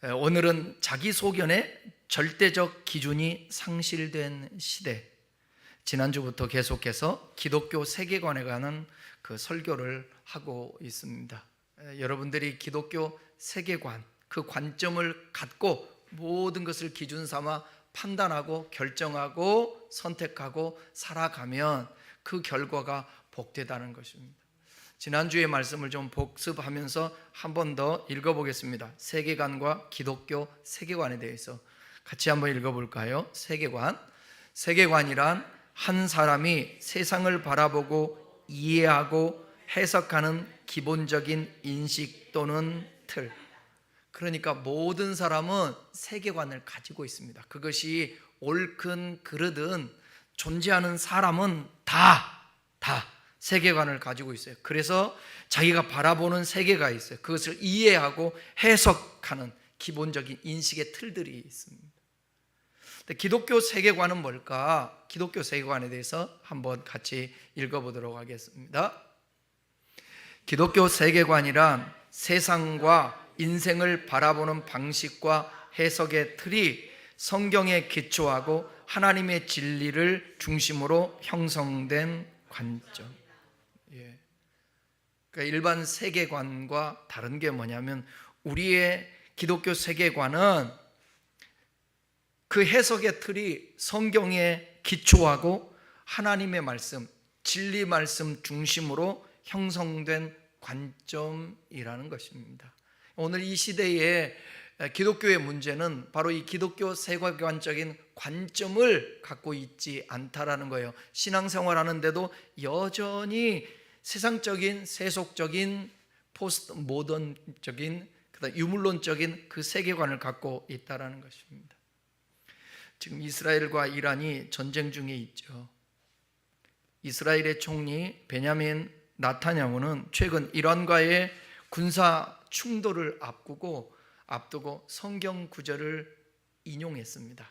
오늘은 자기 소견의 절대적 기준이 상실된 시대. 지난주부터 계속해서 기독교 세계관에 관한 그 설교를 하고 있습니다. 여러분들이 기독교 세계관, 그 관점을 갖고 모든 것을 기준 삼아 판단하고 결정하고 선택하고 살아가면 그 결과가 복되다는 것입니다. 지난주의 말씀을 좀 복습하면서 한 번 더 읽어보겠습니다. 세계관과 기독교 세계관에 대해서 같이 한번 읽어볼까요? 세계관이란 한 사람이 세상을 바라보고 이해하고 해석하는 기본적인 인식 또는 틀. 그러니까 모든 사람은 세계관을 가지고 있습니다. 그것이 옳든 그르든 존재하는 사람은 다 세계관을 가지고 있어요. 그래서 자기가 바라보는 세계가 있어요. 그것을 이해하고 해석하는 기본적인 인식의 틀들이 있습니다. 기독교 세계관은 뭘까? 기독교 세계관에 대해서 한번 같이 읽어보도록 하겠습니다. 기독교 세계관이란 세상과 인생을 바라보는 방식과 해석의 틀이 성경에 기초하고 하나님의 진리를 중심으로 형성된 관점. 그러니까 일반 세계관과 다른 게 뭐냐면 우리의 기독교 세계관은 그 해석의 틀이 성경에 기초하고 하나님의 말씀, 진리 말씀 중심으로 형성된 관점이라는 것입니다. 오늘 이 시대의 기독교의 문제는 바로 이 기독교 세계관적인 관점을 갖고 있지 않다라는 거예요. 신앙생활 하는데도 여전히 세상적인, 세속적인, 포스트 모던적인, 유물론적인 그 세계관을 갖고 있다라는 것입니다. 지금 이스라엘과 이란이 전쟁 중에 있죠. 이스라엘의 총리 베냐민 나타냐후는 최근 이란과의 군사 충돌을 앞두고 성경 구절을 인용했습니다.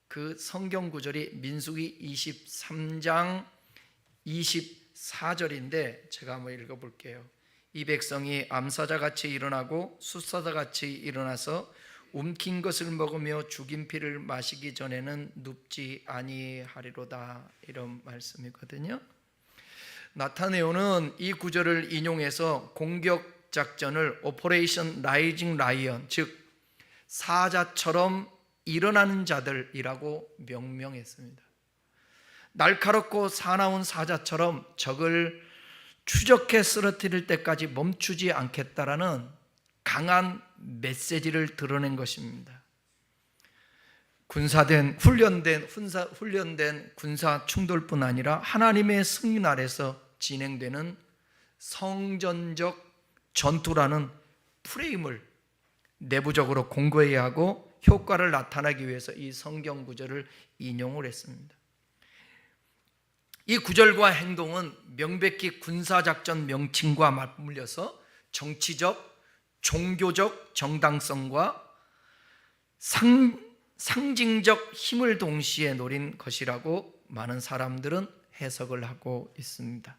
그 성경 구절이 민수기 23장 24절인데 제가 한번 읽어볼게요. 이 백성이 암사자같이 일어나고 숫사자같이 일어나서 움킨 것을 먹으며 죽인 피를 마시기 전에는 눕지 아니하리로다, 이런 말씀이거든요. 나타네오는 이 구절을 인용해서 공격 작전을 오퍼레이션 라이징 라이언, 즉 사자처럼 일어나는 자들이라고 명명했습니다. 날카롭고 사나운 사자처럼 적을 추적해 쓰러뜨릴 때까지 멈추지 않겠다라는 강한 메시지를 드러낸 것입니다. 훈련된 군사 충돌뿐 아니라 하나님의 승인 아래서 진행되는 성전적 전투라는 프레임을 내부적으로 공고해야 하고 효과를 나타내기 위해서 이 성경 구절을 인용을 했습니다. 이 구절과 행동은 명백히 군사작전 명칭과 맞물려서 정치적, 종교적 정당성과 상징적 힘을 동시에 노린 것이라고 많은 사람들은 해석을 하고 있습니다.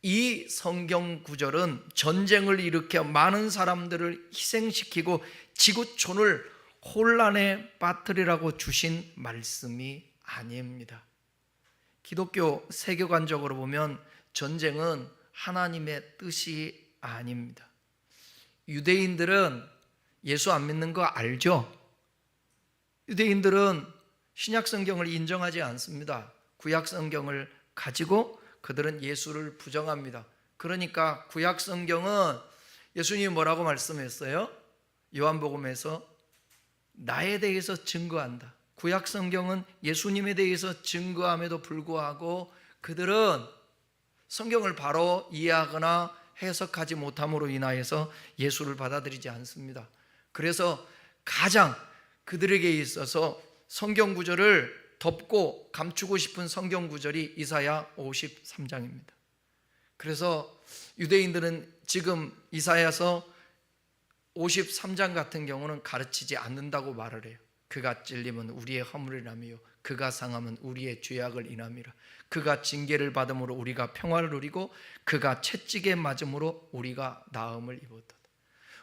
이 성경 구절은 전쟁을 일으켜 많은 사람들을 희생시키고 지구촌을 혼란에 빠뜨리라고 주신 말씀이 아닙니다. 기독교 세계관적으로 보면 전쟁은 하나님의 뜻이 아닙니다. 유대인들은 예수 안 믿는 거 알죠? 유대인들은 신약 성경을 인정하지 않습니다. 구약 성경을 가지고 그들은 예수를 부정합니다. 그러니까 구약 성경은 예수님이 뭐라고 말씀했어요? 요한복음에서 나에 대해서 증거한다. 구약 성경은 예수님에 대해서 증거함에도 불구하고 그들은 성경을 바로 이해하거나 해석하지 못함으로 인하여서 예수를 받아들이지 않습니다. 그래서 가장 그들에게 있어서 성경 구절을 덮고 감추고 싶은 성경 구절이 이사야 53장입니다. 그래서 유대인들은 지금 이사야서 53장 같은 경우는 가르치지 않는다고 말을 해요. 그가 찔림은 우리의 허물이라며 그가 상함은 우리의 죄악을 인함이라. 그가 징계를 받음으로 우리가 평화를 누리고 그가 채찍에 맞음으로 우리가 나음을 입었다.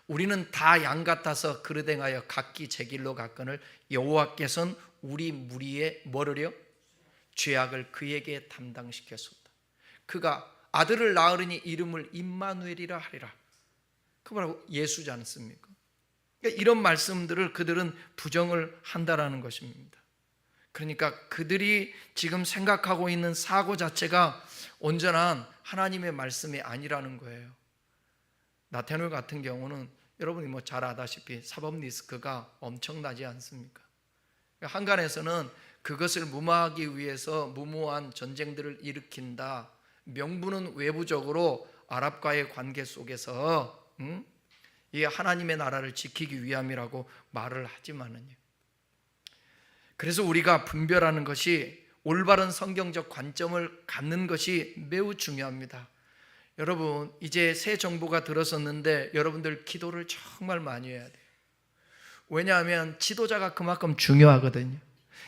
우리는 다 양 같아서 그릇 행하여 각기 제 길로 갔거늘 여호와께서는 우리 무리의 뭐를요? 죄악을 그에게 담당시켰었다. 그가 아들을 낳으리니 이름을 임마누엘이라 하리라. 그 말하고 예수지 않습니까? 그러니까 이런 말씀들을 그들은 부정을 한다라는 것입니다. 그러니까 그들이 지금 생각하고 있는 사고 자체가 온전한 하나님의 말씀이 아니라는 거예요. 나태노 같은 경우는 여러분이 잘 아다시피 사법 리스크가 엄청나지 않습니까? 한간에서는 그것을 무마하기 위해서 무모한 전쟁들을 일으킨다. 명분은 외부적으로 아랍과의 관계 속에서 이 하나님의 나라를 지키기 위함이라고 말을 하지만은요. 그래서 우리가 분별하는 것이 올바른 성경적 관점을 갖는 것이 매우 중요합니다. 여러분, 이제 새 정부가 들어섰는데 여러분들 기도를 정말 많이 해야 돼요. 왜냐하면 지도자가 그만큼 중요하거든요.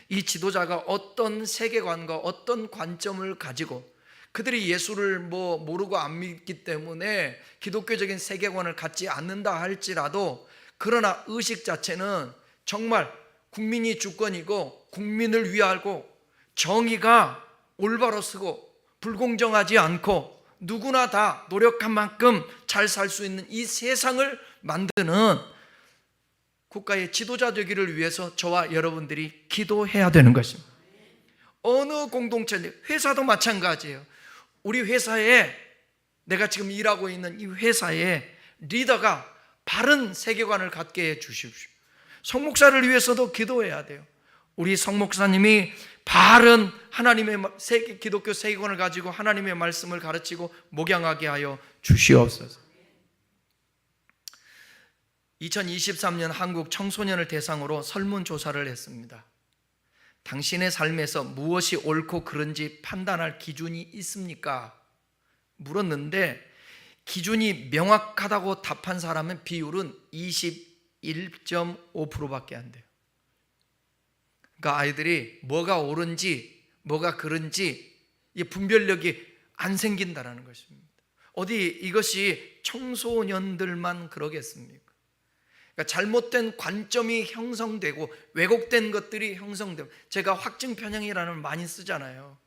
이 지도자가 어떤 세계관과 어떤 관점을 가지고, 그들이 예수를 모르고 안 믿기 때문에 기독교적인 세계관을 갖지 않는다 할지라도, 그러나 의식 자체는 정말 국민이 주권이고 국민을 위하고 정의가 올바로 서고 불공정하지 않고 누구나 다 노력한 만큼 잘 살 수 있는 이 세상을 만드는 국가의 지도자 되기를 위해서 저와 여러분들이 기도해야 되는 것입니다. 어느 공동체인지, 회사도 마찬가지예요. 우리 회사에, 내가 지금 일하고 있는 이 회사에 리더가 바른 세계관을 갖게 해 주십시오. 성목사를 위해서도 기도해야 돼요. 우리 성목사님이 바른 하나님의 기독교 세계관을 가지고 하나님의 말씀을 가르치고 목양하게 하여 주시옵소서. 2023년 한국 청소년을 대상으로 설문조사를 했습니다. 당신의 삶에서 무엇이 옳고 그른지 판단할 기준이 있습니까? 물었는데 기준이 명확하다고 답한 사람은 비율은 21.5%밖에 안 돼요. 그러니까 아이들이 뭐가 옳은지 뭐가 그른지 이 분별력이 안 생긴다라는 것입니다. 어디 이것이 청소년들만 그러겠습니까? 그러니까 잘못된 관점이 형성되고 왜곡된 것들이 형성되고, 제가 확증 편향이라는 말 많이 쓰잖아요.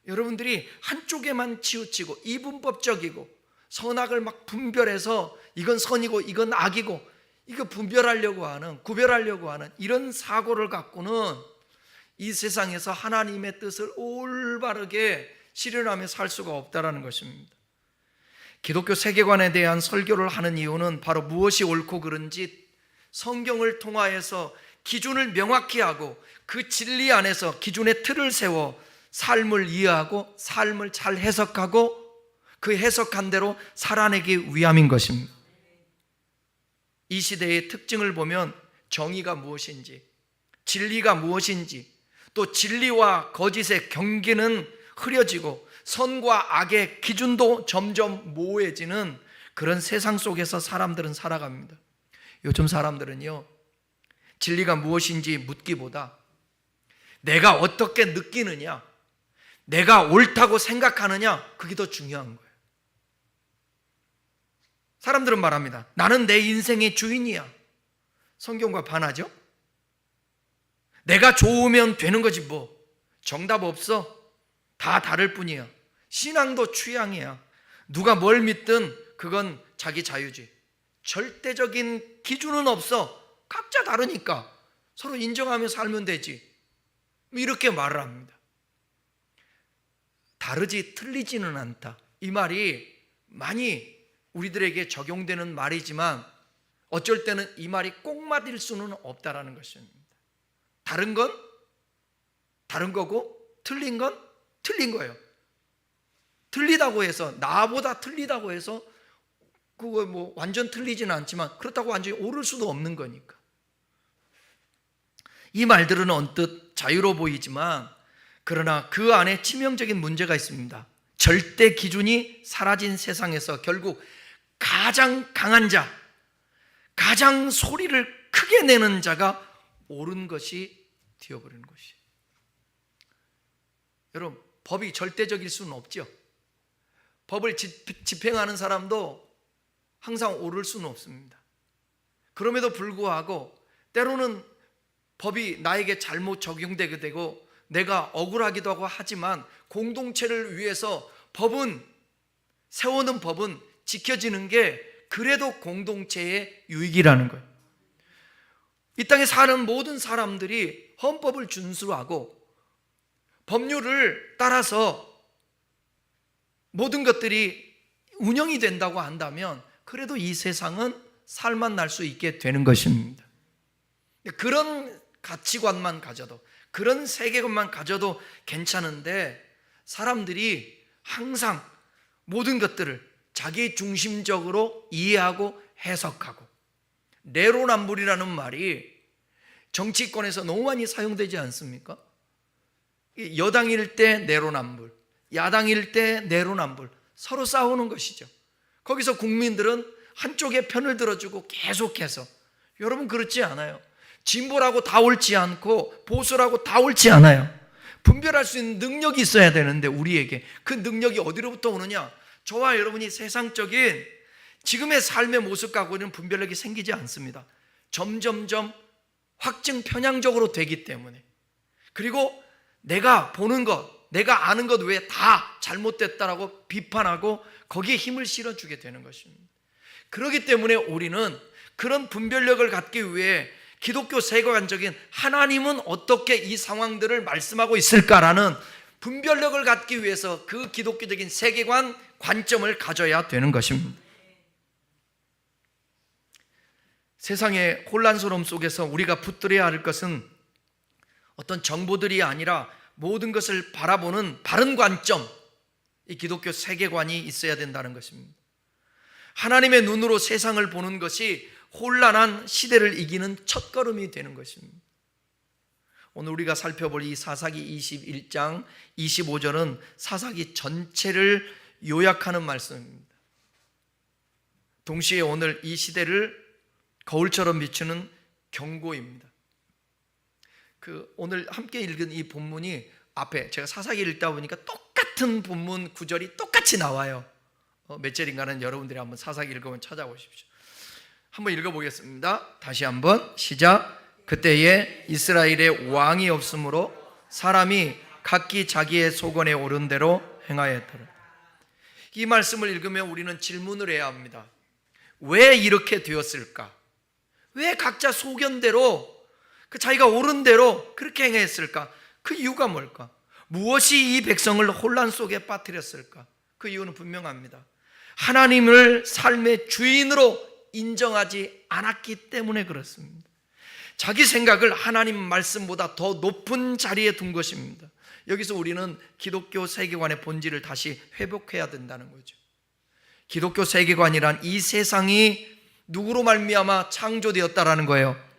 여러분들이 한쪽에만 치우치고 이분법적이고 선악을 막 분별해서 이건 선이고 이건 악이고 이거 분별하려고 하는, 구별하려고 하는 이런 사고를 갖고는 이 세상에서 하나님의 뜻을 올바르게 실현하며 살 수가 없다라는 것입니다. 기독교 세계관에 대한 설교를 하는 이유는 바로 무엇이 옳고 그른지 성경을 통하여서 기준을 명확히 하고 그 진리 안에서 기준의 틀을 세워 삶을 이해하고 삶을 잘 해석하고 그 해석한 대로 살아내기 위함인 것입니다. 이 시대의 특징을 보면 정의가 무엇인지, 진리가 무엇인지, 또 진리와 거짓의 경계는 흐려지고 선과 악의 기준도 점점 모호해지는 그런 세상 속에서 사람들은 살아갑니다. 요즘 사람들은요, 진리가 무엇인지 묻기보다 내가 어떻게 느끼느냐, 내가 옳다고 생각하느냐, 그게 더 중요한 거예요. 사람들은 말합니다. 나는 내 인생의 주인이야. 성경과 반하죠? 내가 좋으면 되는 거지 뭐. 정답 없어. 다 다를 뿐이야. 신앙도 취향이야. 누가 뭘 믿든 그건 자기 자유지. 절대적인 기준은 없어. 각자 다르니까 서로 인정하며 살면 되지. 이렇게 말을 합니다. 다르지 틀리지는 않다. 이 말이 많이 우리들에게 적용되는 말이지만 어쩔 때는 이 말이 꼭 맞을 수는 없다라는 것입니다. 다른 건 다른 거고 틀린 건 틀린 거예요. 틀리다고 해서, 나보다 틀리다고 해서 그거 완전 틀리지는 않지만 그렇다고 완전히 옳을 수도 없는 거니까. 이 말들은 언뜻 자유로워 보이지만 그러나 그 안에 치명적인 문제가 있습니다. 절대 기준이 사라진 세상에서 결국 가장 강한 자, 가장 소리를 크게 내는 자가 옳은 것이 되어버리는 것이. 여러분, 법이 절대적일 수는 없죠. 법을 집행하는 사람도 항상 옳을 수는 없습니다. 그럼에도 불구하고 때로는 법이 나에게 잘못 적용되게 되고 내가 억울하기도 하고 하지만 공동체를 위해서 세우는 법은 지켜지는 게 그래도 공동체의 유익이라는 거예요. 이 땅에 사는 모든 사람들이 헌법을 준수하고 법률을 따라서 모든 것들이 운영이 된다고 한다면 그래도 이 세상은 살만 날 수 있게 되는 것입니다. 그런 가치관만 가져도, 그런 세계관만 가져도 괜찮은데 사람들이 항상 모든 것들을 자기 중심적으로 이해하고 해석하고, 내로남불이라는 말이 정치권에서 너무 많이 사용되지 않습니까? 여당일 때 내로남불, 야당일 때 내로남불, 서로 싸우는 것이죠. 거기서 국민들은 한쪽의 편을 들어주고 계속해서, 여러분 그렇지 않아요. 진보라고 다 옳지 않고 보수라고 다 옳지 않아요. 분별할 수 있는 능력이 있어야 되는데 우리에게 그 능력이 어디로부터 오느냐? 저와 여러분이 세상적인 지금의 삶의 모습 갖고는 분별력이 생기지 않습니다. 점점점 확증 편향적으로 되기 때문에, 그리고 내가 보는 것, 내가 아는 것 외에 다 잘못됐다라고 비판하고 거기에 힘을 실어주게 되는 것입니다. 그렇기 때문에 우리는 그런 분별력을 갖기 위해 기독교 세계관적인 하나님은 어떻게 이 상황들을 말씀하고 있을까라는 분별력을 갖기 위해서 그 기독교적인 세계관, 관점을 가져야 되는 것입니다. 세상의 혼란스러움 속에서 우리가 붙들어야 할 것은 어떤 정보들이 아니라 모든 것을 바라보는 바른 관점, 이 기독교 세계관이 있어야 된다는 것입니다. 하나님의 눈으로 세상을 보는 것이 혼란한 시대를 이기는 첫걸음이 되는 것입니다. 오늘 우리가 살펴볼 이 사사기 21장 25절은 사사기 전체를 요약하는 말씀입니다. 동시에 오늘 이 시대를 거울처럼 비추는 경고입니다. 오늘 함께 읽은 이 본문이 앞에 제가 사사기 읽다 보니까 똑같은 본문 구절이 똑같이 나와요. 몇 절인가는 여러분들이 한번 사사기 읽으면 찾아보십시오. 한번 읽어보겠습니다. 다시 한번 시작. 그때에 이스라엘에 왕이 없으므로 사람이 각기 자기의 소견에 오른 대로 행하였더라. 이 말씀을 읽으면 우리는 질문을 해야 합니다. 왜 이렇게 되었을까? 왜 각자 소견대로 자기가 옳은 대로 그렇게 행했을까? 그 이유가 뭘까? 무엇이 이 백성을 혼란 속에 빠뜨렸을까? 그 이유는 분명합니다. 하나님을 삶의 주인으로 인정하지 않았기 때문에 그렇습니다. 자기 생각을 하나님 말씀보다 더 높은 자리에 둔 것입니다. 여기서 우리는 기독교 세계관의 본질을 다시 회복해야 된다는 거죠. 기독교 세계관이란 이 세상이 누구로 말미암아 창조되었다라는 거예요.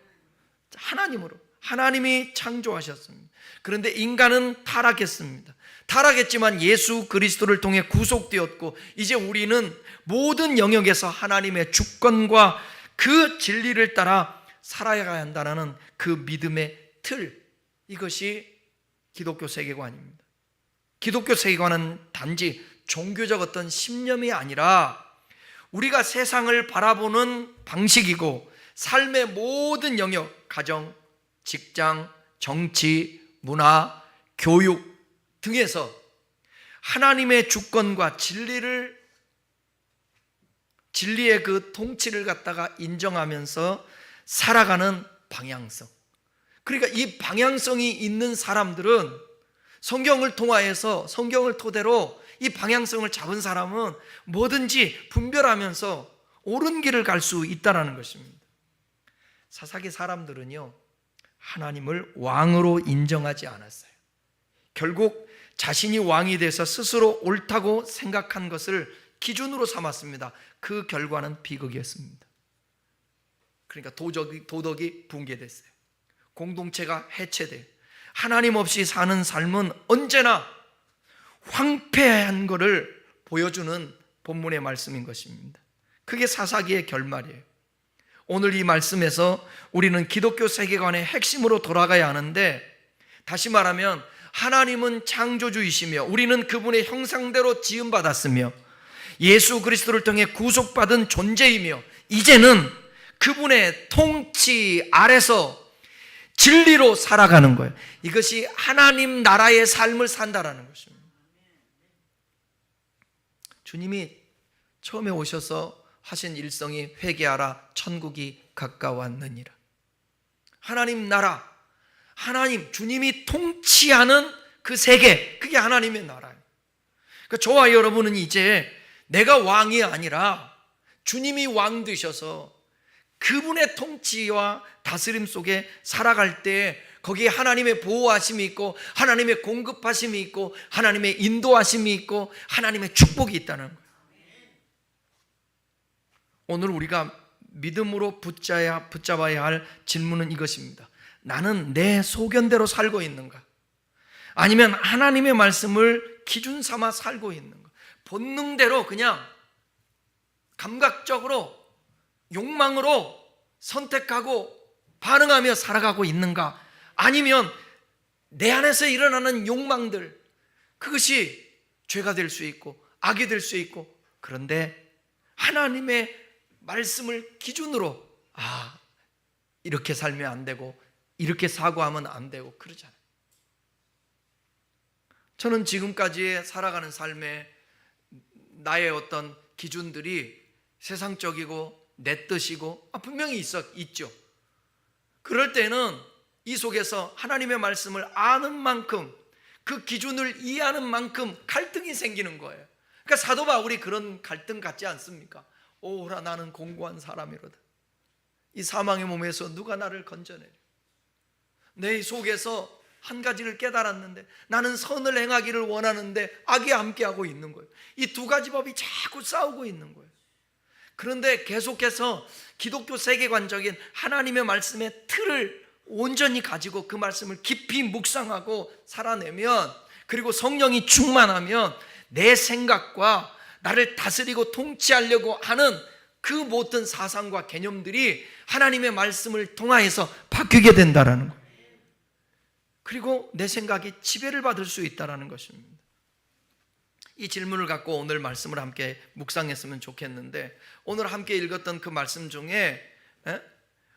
하나님으로. 하나님이 창조하셨습니다. 그런데 인간은 타락했습니다. 타락했지만 예수 그리스도를 통해 구속되었고 이제 우리는 모든 영역에서 하나님의 주권과 그 진리를 따라 살아야 한다는 그 믿음의 틀, 이것이 기독교 세계관입니다. 기독교 세계관은 단지 종교적 어떤 신념이 아니라 우리가 세상을 바라보는 방식이고 삶의 모든 영역, 가정, 직장, 정치, 문화, 교육 등에서 하나님의 주권과 진리의 그 통치를 갖다가 인정하면서 살아가는 방향성. 그러니까 이 방향성이 있는 사람들은 성경을 통하여서 성경을 토대로 이 방향성을 잡은 사람은 뭐든지 분별하면서 옳은 길을 갈 수 있다는 것입니다. 사사기 사람들은요, 하나님을 왕으로 인정하지 않았어요. 결국 자신이 왕이 돼서 스스로 옳다고 생각한 것을 기준으로 삼았습니다. 그 결과는 비극이었습니다. 그러니까 도덕이 붕괴됐어요. 공동체가 해체돼요. 하나님 없이 사는 삶은 언제나 황폐한 것을 보여주는 본문의 말씀인 것입니다. 그게 사사기의 결말이에요. 오늘 이 말씀에서 우리는 기독교 세계관의 핵심으로 돌아가야 하는데, 다시 말하면 하나님은 창조주이시며 우리는 그분의 형상대로 지음받았으며 예수 그리스도를 통해 구속받은 존재이며 이제는 그분의 통치 아래서 진리로 살아가는 거예요. 이것이 하나님 나라의 삶을 산다라는 것입니다. 주님이 처음에 오셔서 하신 일성이 회개하라 천국이 가까웠느니라. 하나님 나라, 하나님 주님이 통치하는 그 세계, 그게 하나님의 나라예요. 그러니까 저와 여러분은 이제 내가 왕이 아니라 주님이 왕 되셔서 그분의 통치와 다스림 속에 살아갈 때 거기에 하나님의 보호하심이 있고 하나님의 공급하심이 있고 하나님의 인도하심이 있고 하나님의 축복이 있다는 거예요. 오늘 우리가 믿음으로 붙잡아야 할 질문은 이것입니다. 나는 내 소견대로 살고 있는가? 아니면 하나님의 말씀을 기준 삼아 살고 있는가? 본능대로 그냥 감각적으로 욕망으로 선택하고 반응하며 살아가고 있는가? 아니면 내 안에서 일어나는 욕망들, 그것이 죄가 될 수 있고 악이 될 수 있고, 그런데 하나님의 말씀을 기준으로 이렇게 살면 안 되고 이렇게 사고하면 안 되고 그러잖아요. 저는 지금까지 살아가는 삶에 나의 어떤 기준들이 세상적이고 내 뜻이고 분명히 있죠. 그럴 때는 이 속에서 하나님의 말씀을 아는 만큼, 그 기준을 이해하는 만큼 갈등이 생기는 거예요. 그러니까 사도 바울이 그런 갈등 같지 않습니까? 오라 나는 공고한 사람이로다. 이 사망의 몸에서 누가 나를 건져내려. 내 속에서 한 가지를 깨달았는데 나는 선을 행하기를 원하는데 악이 함께하고 있는 거예요. 이 두 가지 법이 자꾸 싸우고 있는 거예요. 그런데 계속해서 기독교 세계관적인 하나님의 말씀의 틀을 온전히 가지고 그 말씀을 깊이 묵상하고 살아내면, 그리고 성령이 충만하면 내 생각과 나를 다스리고 통치하려고 하는 그 모든 사상과 개념들이 하나님의 말씀을 통하여서 바뀌게 된다라는 거예요. 그리고 내 생각이 지배를 받을 수 있다는 것입니다. 이 질문을 갖고 오늘 말씀을 함께 묵상했으면 좋겠는데, 오늘 함께 읽었던 그 말씀 중에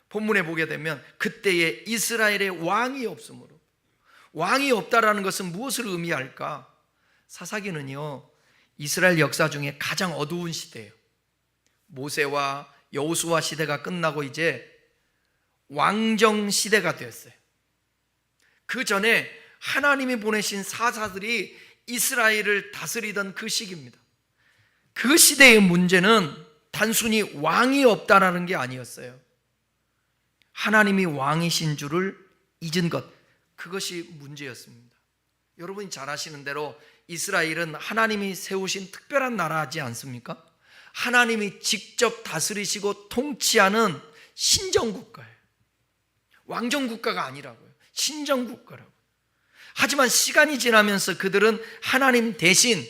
본문에 보게 되면 그때에 이스라엘의 왕이 없으므로, 왕이 없다라는 것은 무엇을 의미할까? 사사기는요, 이스라엘 역사 중에 가장 어두운 시대예요. 모세와 여호수아 시대가 끝나고 이제 왕정 시대가 되었어요. 그 전에 하나님이 보내신 사사들이 이스라엘을 다스리던 그 시기입니다. 그 시대의 문제는 단순히 왕이 없다라는 게 아니었어요. 하나님이 왕이신 줄을 잊은 것, 그것이 문제였습니다. 여러분이 잘 아시는 대로 이스라엘은 하나님이 세우신 특별한 나라지 않습니까? 하나님이 직접 다스리시고 통치하는 신정국가예요. 왕정국가가 아니라고요. 신정국가라고. 하지만 시간이 지나면서 그들은 하나님 대신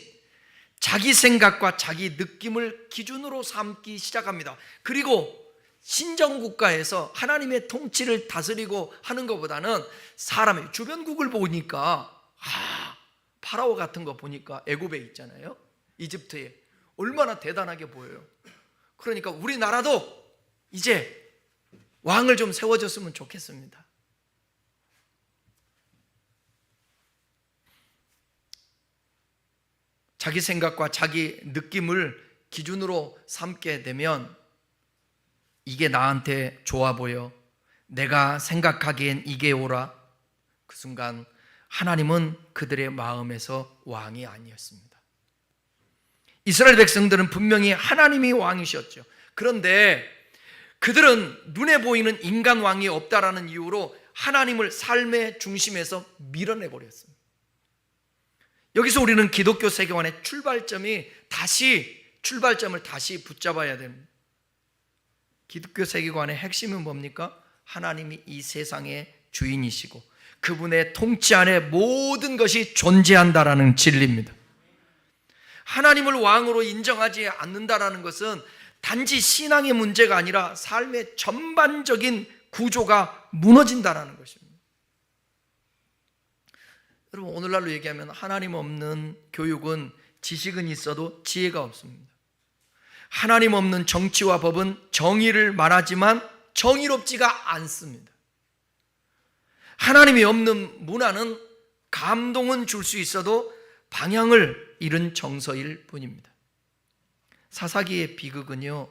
자기 생각과 자기 느낌을 기준으로 삼기 시작합니다. 그리고 신정국가에서 하나님의 통치를 다스리고 하는 것보다는 사람의 주변국을 보니까 파라오 같은 거 보니까 애굽에 있잖아요. 이집트에 얼마나 대단하게 보여요. 그러니까 우리나라도 이제 왕을 좀 세워줬으면 좋겠습니다. 자기 생각과 자기 느낌을 기준으로 삼게 되면 이게 나한테 좋아 보여, 내가 생각하기엔 이게 옳아, 그 순간 하나님은 그들의 마음에서 왕이 아니었습니다. 이스라엘 백성들은 분명히 하나님이 왕이셨죠. 그런데 그들은 눈에 보이는 인간 왕이 없다라는 이유로 하나님을 삶의 중심에서 밀어내버렸습니다. 여기서 우리는 기독교 세계관의 출발점을 다시 붙잡아야 됩니다. 기독교 세계관의 핵심은 뭡니까? 하나님이 이 세상의 주인이시고 그분의 통치 안에 모든 것이 존재한다라는 진리입니다. 하나님을 왕으로 인정하지 않는다라는 것은 단지 신앙의 문제가 아니라 삶의 전반적인 구조가 무너진다라는 것입니다. 여러분, 오늘날로 얘기하면 하나님 없는 교육은 지식은 있어도 지혜가 없습니다. 하나님 없는 정치와 법은 정의를 말하지만 정의롭지가 않습니다. 하나님이 없는 문화는 감동은 줄 수 있어도 방향을 잃은 정서일 뿐입니다. 사사기의 비극은요,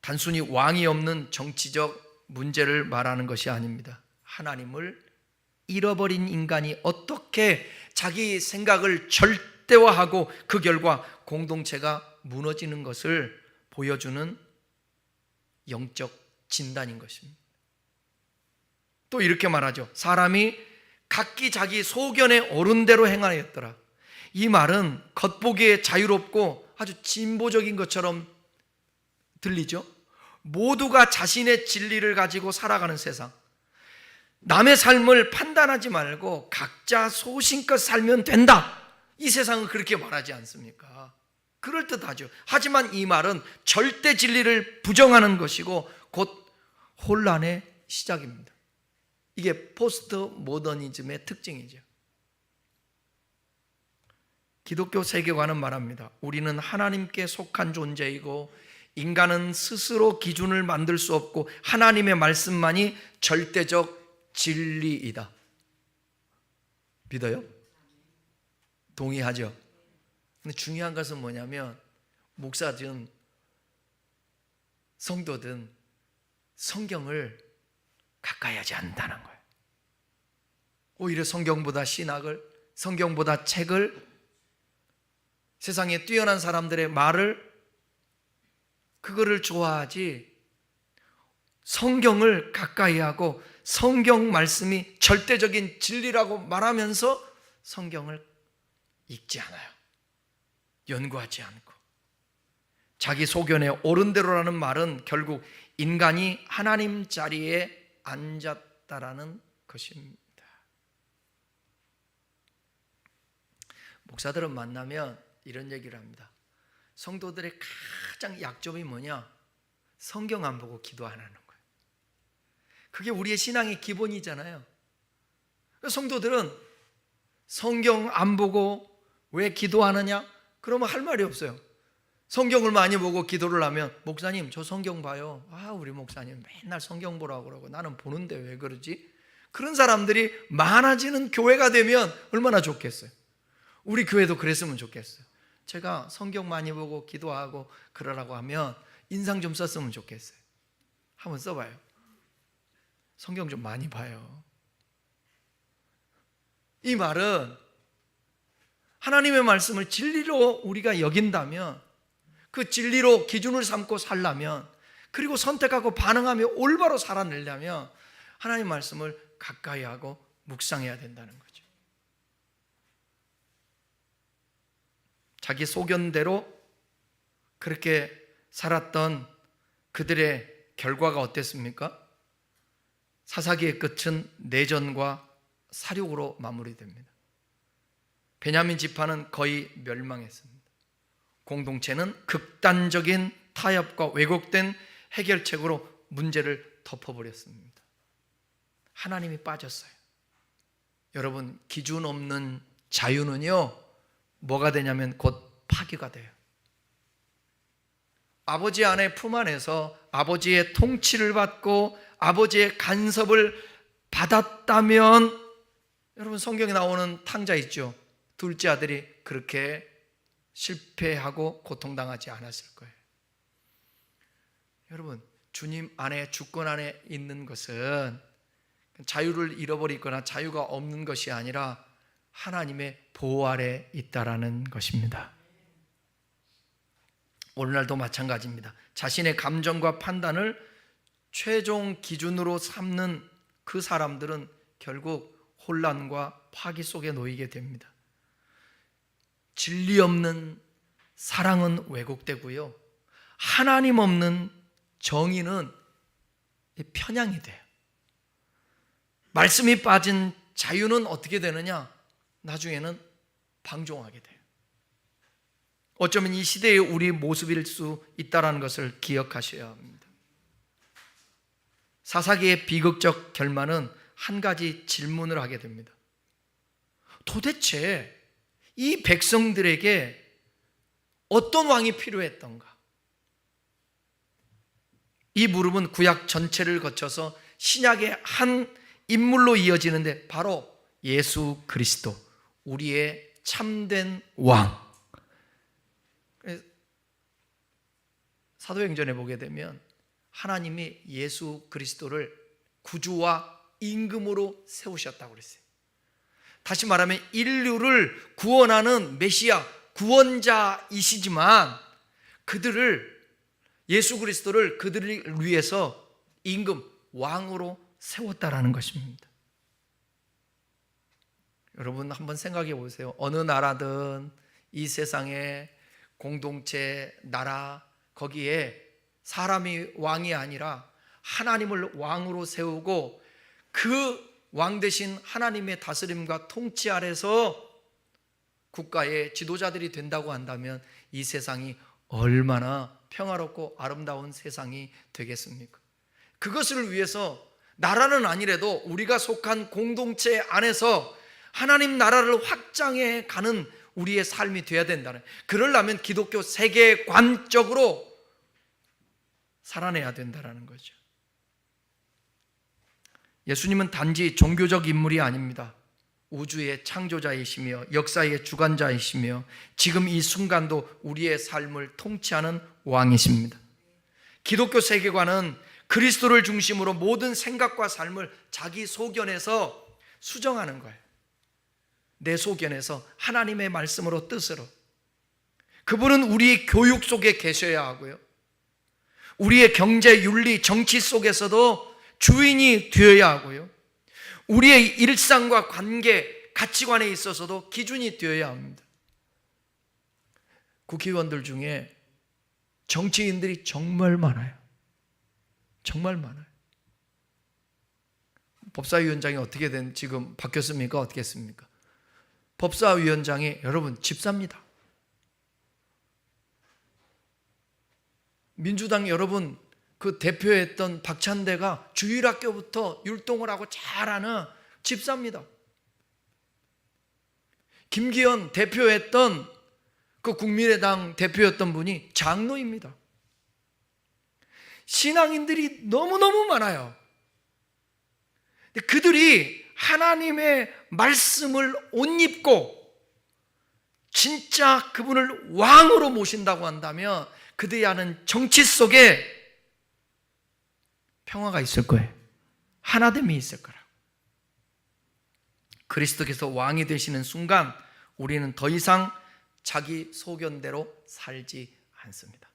단순히 왕이 없는 정치적 문제를 말하는 것이 아닙니다. 하나님을 잃어버린 인간이 어떻게 자기 생각을 절대화하고 그 결과 공동체가 무너지는 것을 보여주는 영적 진단인 것입니다. 또 이렇게 말하죠. 사람이 각기 자기 소견에 옳은 대로 행하였더라. 이 말은 겉보기에 자유롭고 아주 진보적인 것처럼 들리죠. 모두가 자신의 진리를 가지고 살아가는 세상, 남의 삶을 판단하지 말고 각자 소신껏 살면 된다, 이 세상은 그렇게 말하지 않습니까? 그럴듯하죠. 하지만 이 말은 절대 진리를 부정하는 것이고 곧 혼란의 시작입니다. 이게 포스트 모더니즘의 특징이죠. 기독교 세계관은 말합니다. 우리는 하나님께 속한 존재이고 인간은 스스로 기준을 만들 수 없고 하나님의 말씀만이 절대적 진리이다. 믿어요? 동의하죠? 근데 중요한 것은 뭐냐면 목사든 성도든 성경을 가까이 하지 않는다는 거예요. 오히려 성경보다 신학을, 성경보다 책을, 세상에 뛰어난 사람들의 말을, 그거를 좋아하지 성경을 가까이 하고 성경 말씀이 절대적인 진리라고 말하면서 성경을 읽지 않아요. 연구하지 않고. 자기 소견에 옳은 대로라는 말은 결국 인간이 하나님 자리에 앉았다라는 것입니다. 목사들은 만나면 이런 얘기를 합니다. 성도들의 가장 약점이 뭐냐? 성경 안 보고 기도 안 하는 거예요. 그게 우리의 신앙의 기본이잖아요. 성도들은 성경 안 보고 왜 기도하느냐? 그러면 할 말이 없어요. 성경을 많이 보고 기도를 하면 목사님 저 성경 봐요. 우리 목사님 맨날 성경 보라고 그러고 나는 보는데 왜 그러지? 그런 사람들이 많아지는 교회가 되면 얼마나 좋겠어요. 우리 교회도 그랬으면 좋겠어요. 제가 성경 많이 보고 기도하고 그러라고 하면 인상 좀 썼으면 좋겠어요. 한번 써봐요. 성경 좀 많이 봐요. 이 말은 하나님의 말씀을 진리로 우리가 여긴다면, 그 진리로 기준을 삼고 살려면, 그리고 선택하고 반응하며 올바로 살아내려면 하나님 말씀을 가까이 하고 묵상해야 된다는 거죠. 자기 소견대로 그렇게 살았던 그들의 결과가 어땠습니까? 사사기의 끝은 내전과 사륙으로 마무리됩니다. 베냐민 지파는 거의 멸망했습니다. 공동체는 극단적인 타협과 왜곡된 해결책으로 문제를 덮어버렸습니다. 하나님이 빠졌어요. 여러분, 기준 없는 자유는요, 뭐가 되냐면 곧 파괴가 돼요. 아버지 안에 품 안에서 아버지의 통치를 받고 아버지의 간섭을 받았다면, 여러분 성경에 나오는 탕자 있죠? 둘째 아들이 그렇게 실패하고 고통당하지 않았을 거예요. 여러분, 주님 안에, 주권 안에 있는 것은 자유를 잃어버리거나 자유가 없는 것이 아니라 하나님의 보호 아래 있다라는 것입니다. 오늘날도 마찬가지입니다. 자신의 감정과 판단을 최종 기준으로 삼는 그 사람들은 결국 혼란과 파기 속에 놓이게 됩니다. 진리 없는 사랑은 왜곡되고요, 하나님 없는 정의는 편향이 돼요. 말씀이 빠진 자유는 어떻게 되느냐? 나중에는 방종하게 돼요. 어쩌면 이 시대의 우리 모습일 수 있다는 것을 기억하셔야 합니다. 사사기의 비극적 결말은 한 가지 질문을 하게 됩니다. 도대체 이 백성들에게 어떤 왕이 필요했던가? 이 물음은 구약 전체를 거쳐서 신약의 한 인물로 이어지는데 바로 예수 그리스도, 우리의 참된 왕. 사도행전에 보게 되면 하나님이 예수 그리스도를 구주와 임금으로 세우셨다고 그랬어요. 다시 말하면 인류를 구원하는 메시아, 구원자이시지만 예수 그리스도를 그들을 위해서 임금, 왕으로 세웠다라는 것입니다. 여러분 한번 생각해 보세요. 어느 나라든 이 세상의 공동체, 나라, 거기에 사람이 왕이 아니라 하나님을 왕으로 세우고 그 왕 대신 하나님의 다스림과 통치 아래서 국가의 지도자들이 된다고 한다면 이 세상이 얼마나 평화롭고 아름다운 세상이 되겠습니까? 그것을 위해서 나라는 아니래도 우리가 속한 공동체 안에서 하나님 나라를 확장해 가는 우리의 삶이 되어야 된다는, 그러려면 기독교 세계관적으로 살아내야 된다는 거죠. 예수님은 단지 종교적 인물이 아닙니다. 우주의 창조자이시며 역사의 주관자이시며 지금 이 순간도 우리의 삶을 통치하는 왕이십니다. 기독교 세계관은 그리스도를 중심으로 모든 생각과 삶을 자기 소견에서 수정하는 거예요. 내 소견에서 하나님의 말씀으로, 뜻으로. 그분은 우리 교육 속에 계셔야 하고요, 우리의 경제, 윤리, 정치 속에서도 주인이 되어야 하고요, 우리의 일상과 관계, 가치관에 있어서도 기준이 되어야 합니다. 국회의원들 중에 정치인들이 정말 많아요. 정말 많아요. 법사위원장이 어떻게 지금 바뀌었습니까? 어떻게 했습니까? 법사위원장이 여러분 집사입니다. 민주당 여러분 그 대표했던 박찬대가 주일학교부터 율동을 하고 잘하는 집사입니다. 김기현 대표했던 그 국민의당 대표였던 분이 장로입니다. 신앙인들이 너무너무 많아요. 그들이 하나님의 말씀을 옷 입고 진짜 그분을 왕으로 모신다고 한다면 그들이 하는 정치 속에 평화가 있을 거예요. 하나됨이 있을 거라고. 그리스도께서 왕이 되시는 순간 우리는 더 이상 자기 소견대로 살지 않습니다.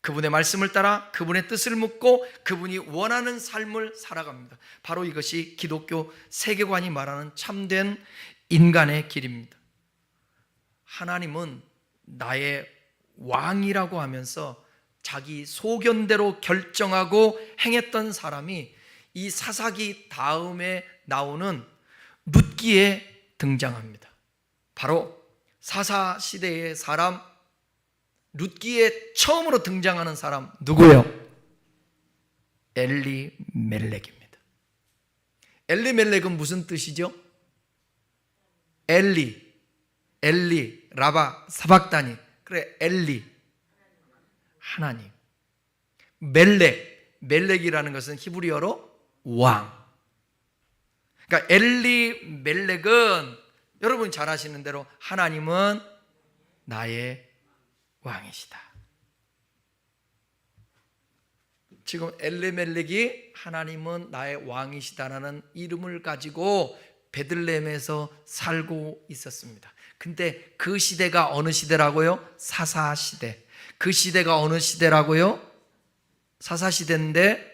그분의 말씀을 따라 그분의 뜻을 묻고 그분이 원하는 삶을 살아갑니다. 바로 이것이 기독교 세계관이 말하는 참된 인간의 길입니다. 하나님은 나의 왕이라고 하면서 자기 소견대로 결정하고 행했던 사람이 이 사사기 다음에 나오는 룻기에 등장합니다. 바로 사사 시대의 사람, 룻기에 처음으로 등장하는 사람 누구예요? 엘리멜렉입니다. 엘리멜렉은 무슨 뜻이죠? 엘리, 라바, 사박다니. 그래, 엘리, 하나님. 멜렉이라는 것은 히브리어로 왕. 그러니까 엘리멜렉은 여러분 잘 아시는 대로 하나님은 나의 왕이시다. 지금 엘리멜렉이 하나님은 나의 왕이시다라는 이름을 가지고 베들레헴에서 살고 있었습니다. 근데 그 시대가 어느 시대라고요? 사사시대. 그 시대가 어느 시대라고요? 사사시대인데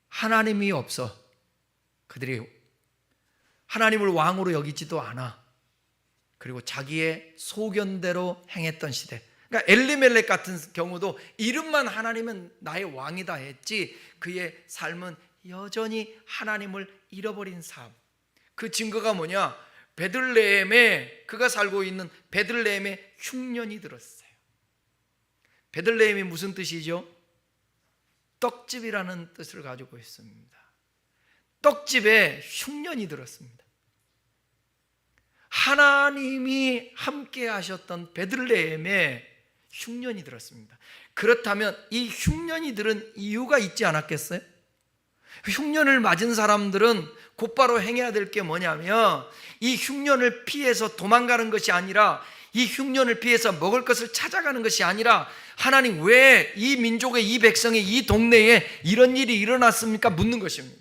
하나님이 없어. 그들이 하나님을 왕으로 여기지도 않아. 그리고 자기의 소견대로 행했던 시대. 그러니까 엘리멜렉 같은 경우도 이름만 하나님은 나의 왕이다 했지 그의 삶은 여전히 하나님을 잃어버린 삶. 그 증거가 뭐냐? 베들레헴에, 그가 살고 있는 베들레헴에 흉년이 들었어요. 베들레헴이 무슨 뜻이죠? 떡집이라는 뜻을 가지고 있습니다. 떡집에 흉년이 들었습니다. 하나님이 함께 하셨던 베들레헴에 흉년이 들었습니다. 그렇다면 이 흉년이 들은 이유가 있지 않았겠어요? 흉년을 맞은 사람들은 곧바로 행해야 될 게 뭐냐면 이 흉년을 피해서 도망가는 것이 아니라, 이 흉년을 피해서 먹을 것을 찾아가는 것이 아니라, 하나님 왜 이 민족의, 이 백성의, 이 동네에 이런 일이 일어났습니까? 묻는 것입니다.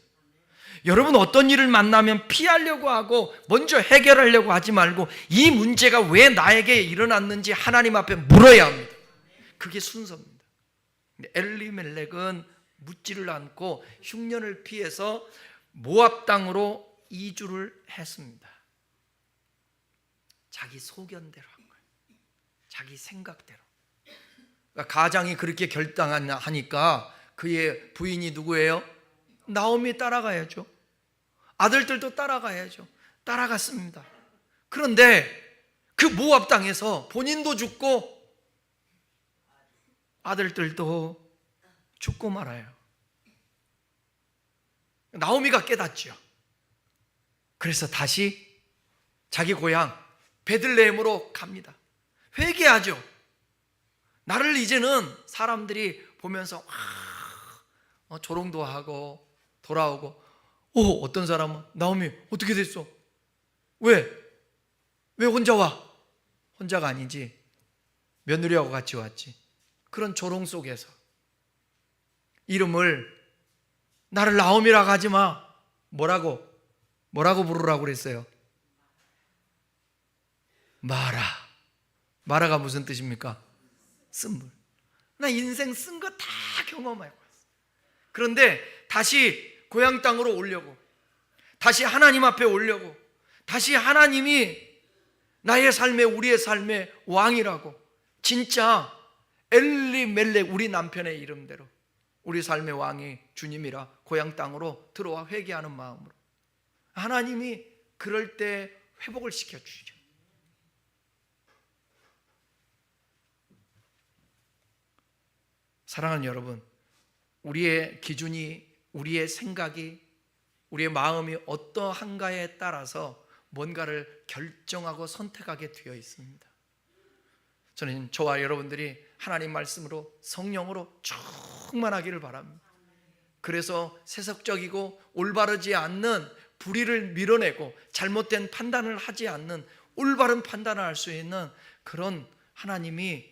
여러분, 어떤 일을 만나면 피하려고 하고 먼저 해결하려고 하지 말고 이 문제가 왜 나에게 일어났는지 하나님 앞에 물어야 합니다. 그게 순서입니다. 엘리멜렉은 묻지를 않고 흉년을 피해서 모압 땅으로 이주를 했습니다. 자기 소견대로 한 거예요. 자기 생각대로. 그러니까 가장이 그렇게 결단하니까 그의 부인이 누구예요? 나오미 따라가야죠. 아들들도 따라가야죠. 따라갔습니다. 그런데 그 모압 땅에서 본인도 죽고 아들들도 죽고 말아요. 나오미가 깨닫죠. 그래서 다시 자기 고향 베들레헴으로 갑니다. 회개하죠. 나를 이제는 사람들이 보면서 조롱도 하고 돌아오고, 어떤 사람은 나오미 어떻게 됐어? 왜 혼자 와? 혼자가 아니지, 며느리하고 같이 왔지. 그런 조롱 속에서 이름을, 나를 나오미라고 하지 마. 뭐라고 부르라고 그랬어요? 마라가 무슨 뜻입니까? 쓴물. 나 인생 쓴 거 다 경험하고 왔어. 그런데 다시 고향 땅으로 오려고, 다시 하나님 앞에 오려고, 다시 하나님이 나의 삶에, 우리의 삶의 왕이라고, 진짜 엘리멜렉, 우리 남편의 이름대로 우리 삶의 왕이 주님이라 고향 땅으로 들어와 회개하는 마음으로 하나님이 그럴 때 회복을 시켜주시죠. 사랑하는 여러분, 우리의 기준이, 우리의 생각이, 우리의 마음이 어떠한가에 따라서 뭔가를 결정하고 선택하게 되어 있습니다. 저는 저와 여러분들이 하나님 말씀으로, 성령으로 충만하기를 바랍니다. 그래서 세속적이고 올바르지 않는 불의를 밀어내고 잘못된 판단을 하지 않는 올바른 판단을 할 수 있는 그런 하나님이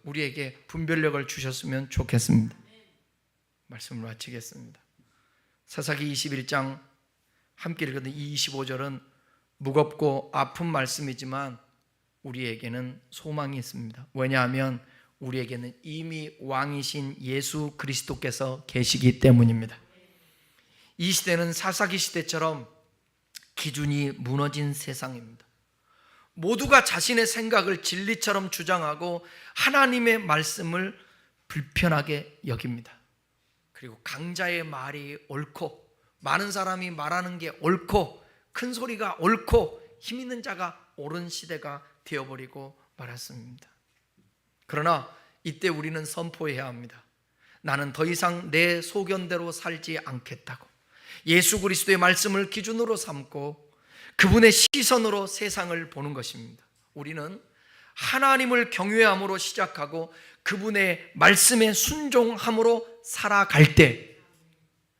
우리에게 분별력을 주셨으면 좋겠습니다. 말씀을 마치겠습니다. 사사기 21장 함께 읽었던 이 25절은 무겁고 아픈 말씀이지만 우리에게는 소망이 있습니다. 왜냐하면 우리에게는 이미 왕이신 예수 그리스도께서 계시기 때문입니다. 이 시대는 사사기 시대처럼 기준이 무너진 세상입니다. 모두가 자신의 생각을 진리처럼 주장하고 하나님의 말씀을 불편하게 여깁니다. 그리고 강자의 말이 옳고, 많은 사람이 말하는 게 옳고, 큰 소리가 옳고, 힘 있는 자가 옳은 시대가 되어버리고 말았습니다. 그러나 이때 우리는 선포해야 합니다. 나는 더 이상 내 소견대로 살지 않겠다고, 예수 그리스도의 말씀을 기준으로 삼고 그분의 시선으로 세상을 보는 것입니다. 우리는 하나님을 경외함으로 시작하고 그분의 말씀에 순종함으로 살아갈 때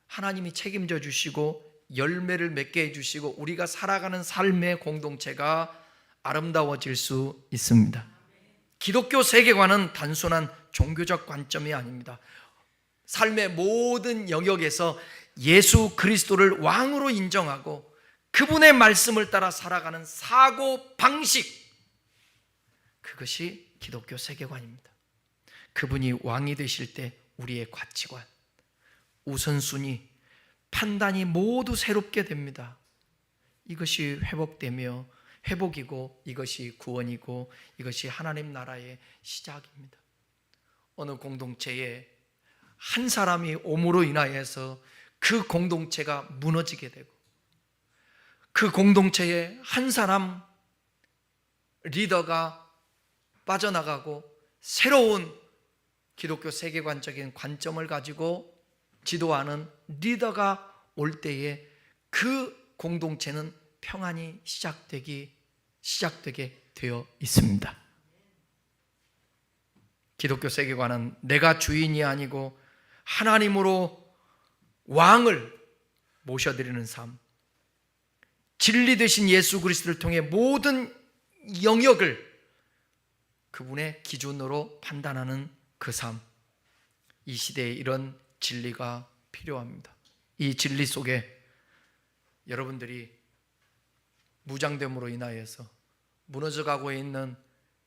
하나님이 책임져 주시고 열매를 맺게 해주시고 우리가 살아가는 삶의 공동체가 아름다워질 수 있습니다. 기독교 세계관은 단순한 종교적 관점이 아닙니다. 삶의 모든 영역에서 예수 그리스도를 왕으로 인정하고 그분의 말씀을 따라 살아가는 사고 방식, 그것이 기독교 세계관입니다. 그분이 왕이 되실 때 우리의 가치관, 우선순위, 판단이 모두 새롭게 됩니다. 이것이 회복되며 회복이고 이것이 구원이고 이것이 하나님 나라의 시작입니다. 어느 공동체에 한 사람이 오므로 인하여서 그 공동체가 무너지게 되고 그 공동체에 한 사람 리더가 빠져나가고 새로운 기독교 세계관적인 관점을 가지고 지도하는 리더가 올 때에 그 공동체는 평안이 시작되게 되어 있습니다. 기독교 세계관은 내가 주인이 아니고 하나님으로 왕을 모셔드리는 삶, 진리 되신 예수 그리스도를 통해 모든 영역을 그분의 기준으로 판단하는 그 삶, 이 시대에 이런 진리가 필요합니다. 이 진리 속에 여러분들이 무장됨으로 인하여서 무너져가고 있는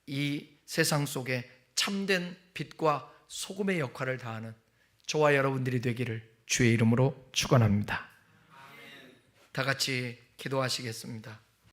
이 세상 속에 참된 빛과 소금의 역할을 다하는 저와 여러분들이 되기를 주의 이름으로 축원합니다. 다 같이 기도하시겠습니다.